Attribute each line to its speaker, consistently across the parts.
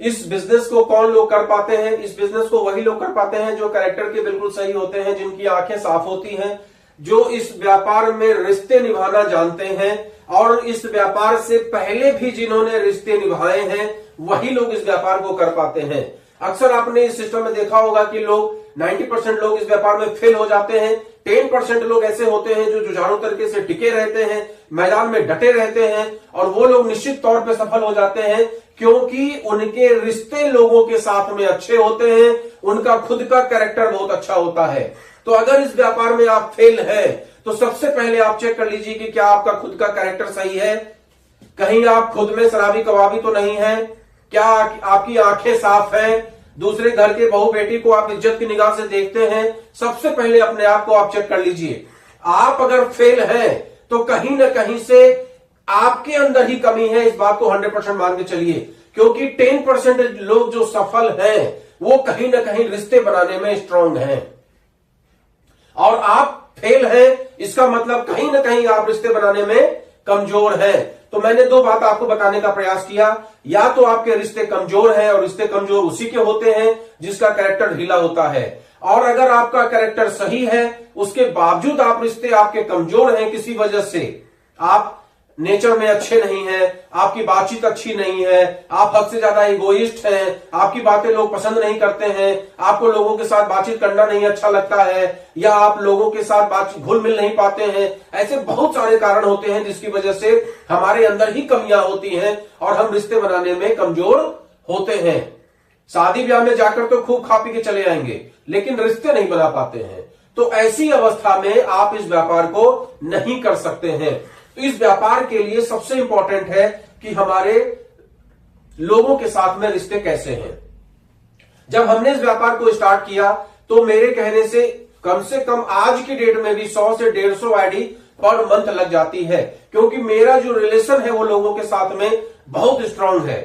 Speaker 1: इस बिजनेस को कौन लोग कर पाते हैं? इस बिजनेस को वही लोग कर पाते हैं जो कैरेक्टर के बिल्कुल सही होते हैं, जिनकी आंखें साफ होती हैं, जो इस व्यापार में रिश्ते निभाना जानते हैं, और इस व्यापार से पहले भी जिन्होंने रिश्ते निभाए हैं वही लोग इस व्यापार को कर पाते हैं। अक्सर आपने इस सिस्टम में देखा होगा कि लोग 90% लोग इस व्यापार में फेल हो जाते हैं। 10% लोग ऐसे होते हैं जो जुझारू तरीके से टिके रहते हैं, मैदान में डटे रहते हैं, और वो लोग निश्चित तौर पे सफल हो जाते हैं क्योंकि उनके रिश्ते लोगों के साथ में अच्छे होते हैं, उनका खुद का कैरेक्टर बहुत अच्छा होता है। तो अगर इस व्यापार में आप फेल हैं तो सबसे पहले आप चेक कर लीजिए कि क्या आपका खुद का कैरेक्टर सही है, कहीं आप खुद में शराबी कबाबी तो नहीं है, क्या आपकी आंखें साफ हैं, दूसरे घर के बहू बेटी को आप इज्जत की निगाह से देखते हैं। सबसे पहले अपने आप को आप चेक कर लीजिए। आप अगर फेल हैं तो कहीं ना कहीं से आपके अंदर ही कमी है, इस बात को 100% मान के चलिए, क्योंकि 10% लोग जो सफल हैं वो कहीं ना कहीं रिश्ते बनाने में स्ट्रांग हैं, और आप फेल हैं इसका मतलब कहीं ना कहीं आप रिश्ते बनाने में कमजोर हैं। तो मैंने दो बात आपको बताने का प्रयास किया, या तो आपके रिश्ते कमजोर हैं, और रिश्ते कमजोर उसी के होते हैं जिसका कैरेक्टर ढीला होता है, और अगर आपका कैरेक्टर सही है उसके बावजूद आप रिश्ते आपके कमजोर हैं किसी वजह से, आप नेचर में अच्छे नहीं हैं, आपकी बातचीत अच्छी नहीं है, आप हद से ज्यादा इगोइस्ट हैं, आपकी बातें लोग पसंद नहीं करते हैं, आपको लोगों के साथ बातचीत करना नहीं अच्छा लगता है, या आप लोगों के साथ बातचीत घुल मिल नहीं पाते हैं, ऐसे बहुत सारे कारण होते हैं जिसकी वजह से हमारे अंदर ही कमियां होती हैं और हम रिश्ते बनाने में कमजोर होते हैं। शादी ब्याह में जाकर तो खूब खा पी के चले आएंगे लेकिन रिश्ते नहीं बना पाते हैं। तो ऐसी अवस्था में आप इस व्यापार को नहीं कर सकते हैं। तो इस व्यापार के लिए सबसे इंपॉर्टेंट है कि हमारे लोगों के साथ में रिश्ते कैसे हैं। जब हमने इस व्यापार को स्टार्ट किया तो मेरे कहने से कम आज की डेट में भी 100 से 150 आईडी पर मंथ लग जाती है, क्योंकि मेरा जो रिलेशन है वो लोगों के साथ में बहुत स्ट्रांग है।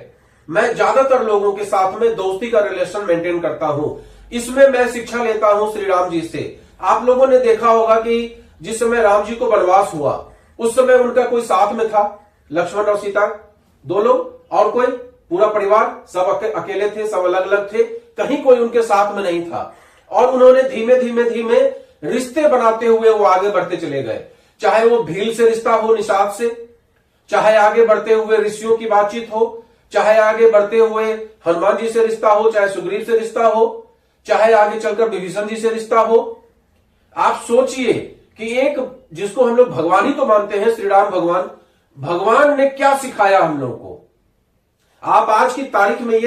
Speaker 1: मैं ज्यादातर लोगों के साथ में दोस्ती का रिलेशन मेंटेन करता हूं। इसमें मैं शिक्षा लेता हूं श्री राम जी से। आप लोगों ने देखा होगा कि जिस समय राम जी को वनवास हुआ उस समय उनका कोई साथ में था, लक्ष्मण और सीता दो लोग, और कोई पूरा परिवार, सब अकेले थे, सब अलग अलग थे, कहीं कोई उनके साथ में नहीं था। और उन्होंने धीमे धीमे रिश्ते बनाते हुए वो आगे बढ़ते चले गए, चाहे वो भील से रिश्ता हो निषाद से, चाहे आगे बढ़ते हुए ऋषियों की बातचीत हो, चाहे आगे बढ़ते हुए हनुमान जी से रिश्ता हो, चाहे सुग्रीव से रिश्ता हो, चाहे आगे चलकर विभीषण जी से रिश्ता हो। आप सोचिए कि एक जिसको हम लोग भगवान ही तो मानते हैं, श्री राम भगवान ने क्या सिखाया हम लोगों को। आप आज की तारीख में